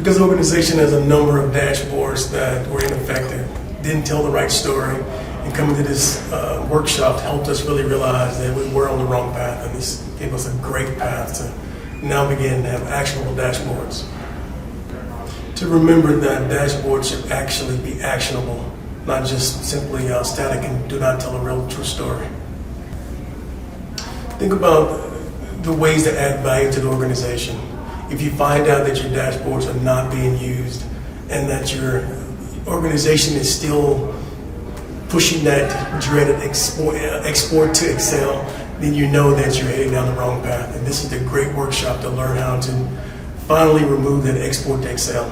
Because the organization has a number of dashboards that were ineffective, didn't tell the right story, and coming to this workshop helped us really realize that we were on the wrong path, and this gave us a great path to now begin to have actionable dashboards. To remember that dashboards should actually be actionable, not just simply static and do not tell a real true story. Think about the ways to add value to the organization. If you find out that your dashboards are not being used and that your organization is still pushing that dreaded export to Excel, then you know that you're heading down the wrong path. And this is a great workshop to learn how to finally remove that export to Excel.